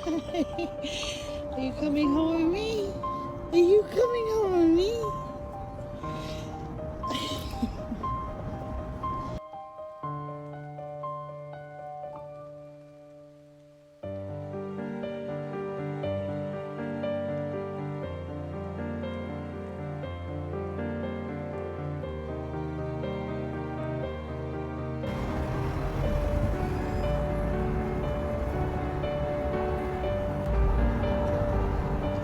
Are you coming home with me? Are you coming home with me?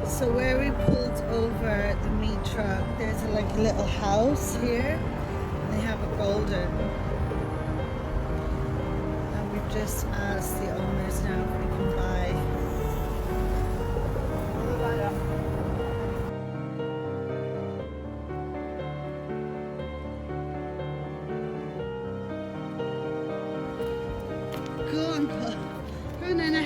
So where we pulled over the meat truck, there's like a little house here. They have a golden. And we've just asked the owners now if we can buy. Go on, Paul. Go on, Nana.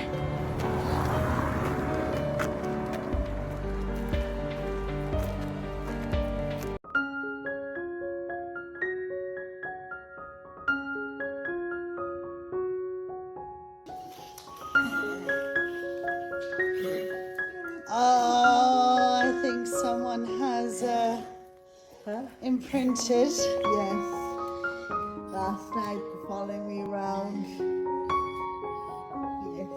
Oh, I think someone has imprinted. Yes. Last night following me around. Yes.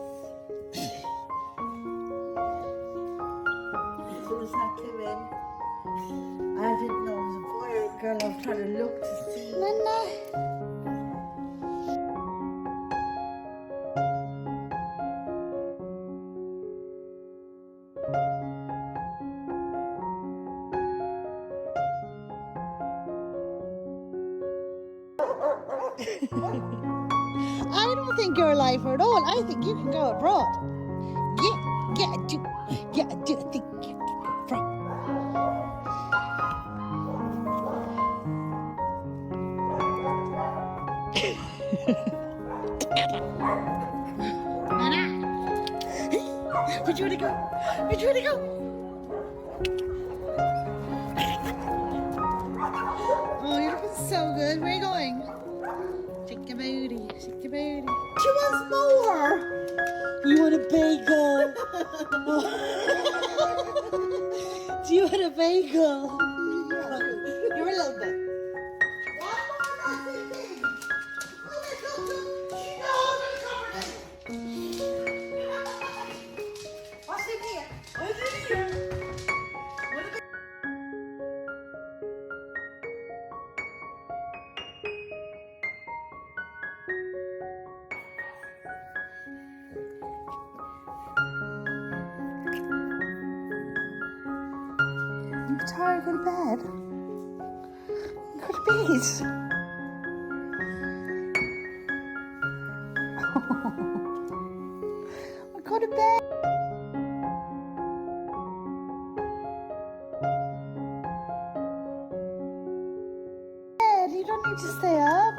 As soon as I came in, I didn't know it was a boy or a girl. I was trying to look to see. Nana. I don't think you're a lifer at all. I think you can go abroad. I do think you can go abroad. Nana, where'd you wanna go? Where'd you wanna go? Oh, you're looking so good. Where are you going? Shake your booty, shake your booty. She wants more. You want a bagel? Do you want a bagel? You're a little bit. What's in here? What's in here? I'm tired. Go to bed. Go to bed. Go to bed. You don't need to stay up.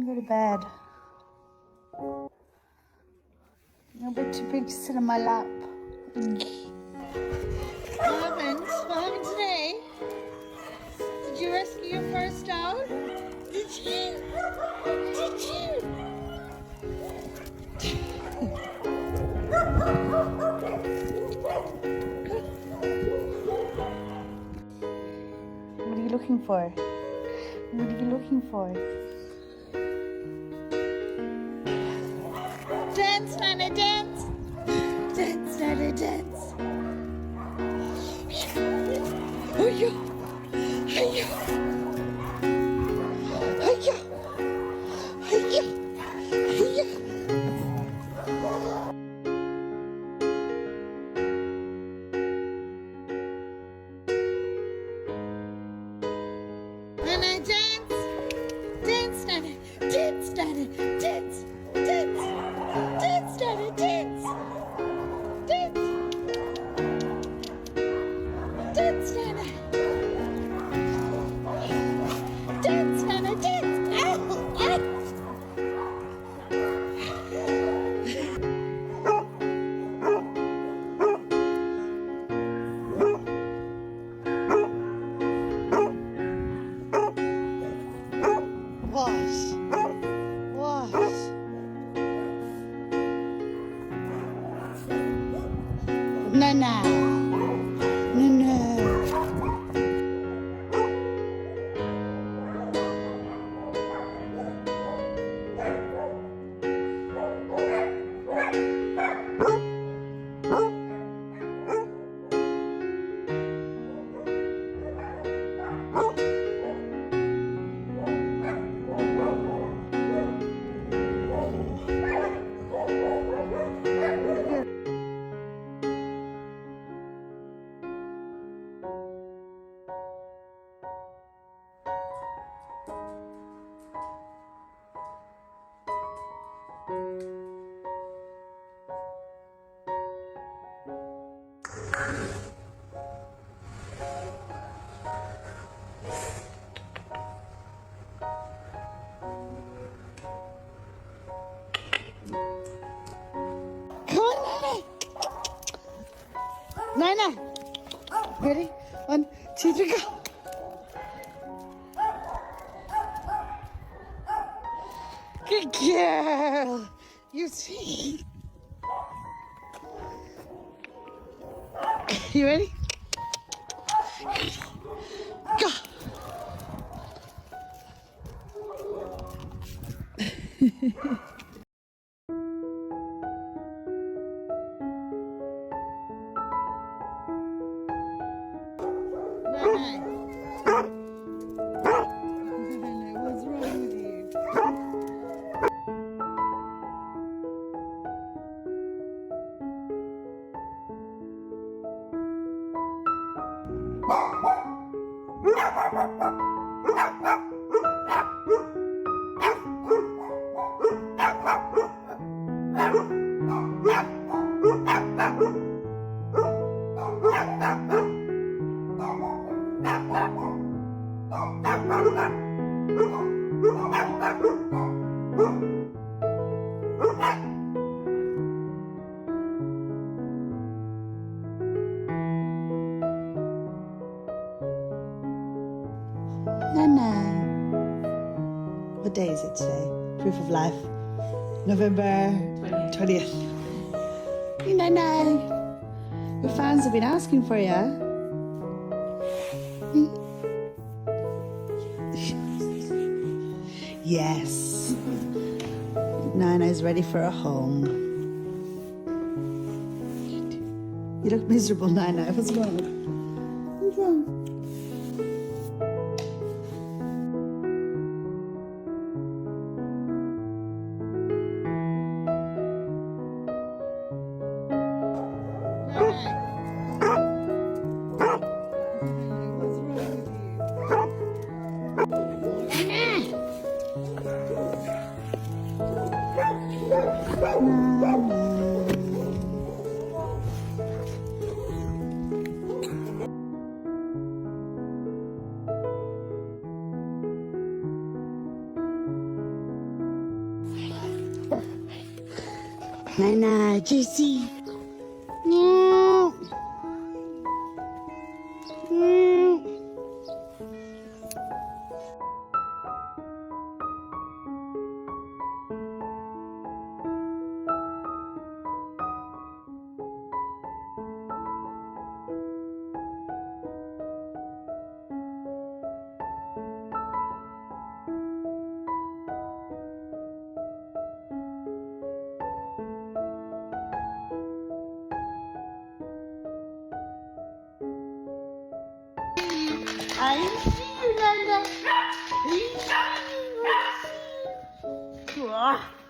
Go to bed. You're a bit too big to sit on my lap. What happened? What happened today? Did you rescue your first dog? Did you? Did you? What are you looking for? What are you looking for? Dance, Nana, dance! Dance, Nana, dance! Oh, yeah! Hiya! Hiya! Hiya! Hiya! Nana, dance! Dance, Nana! Dance, Nana! Dance! Dance! Dance, Nana! Dance! Dance! Dance, Nana! Dance, Nana! Dance! Ow! Ow! Chitrika. Good girl. You see. You ready? Go. What's wrong with you? Nana. What day is it today? Proof of life. November 20th. Hey, Nana. Your fans have been asking for you. Yes. Nana's ready for a home. You look miserable, Nana. What's wrong? What's wrong? Nana, Jessie. No. No. I see you, Nana. I see you.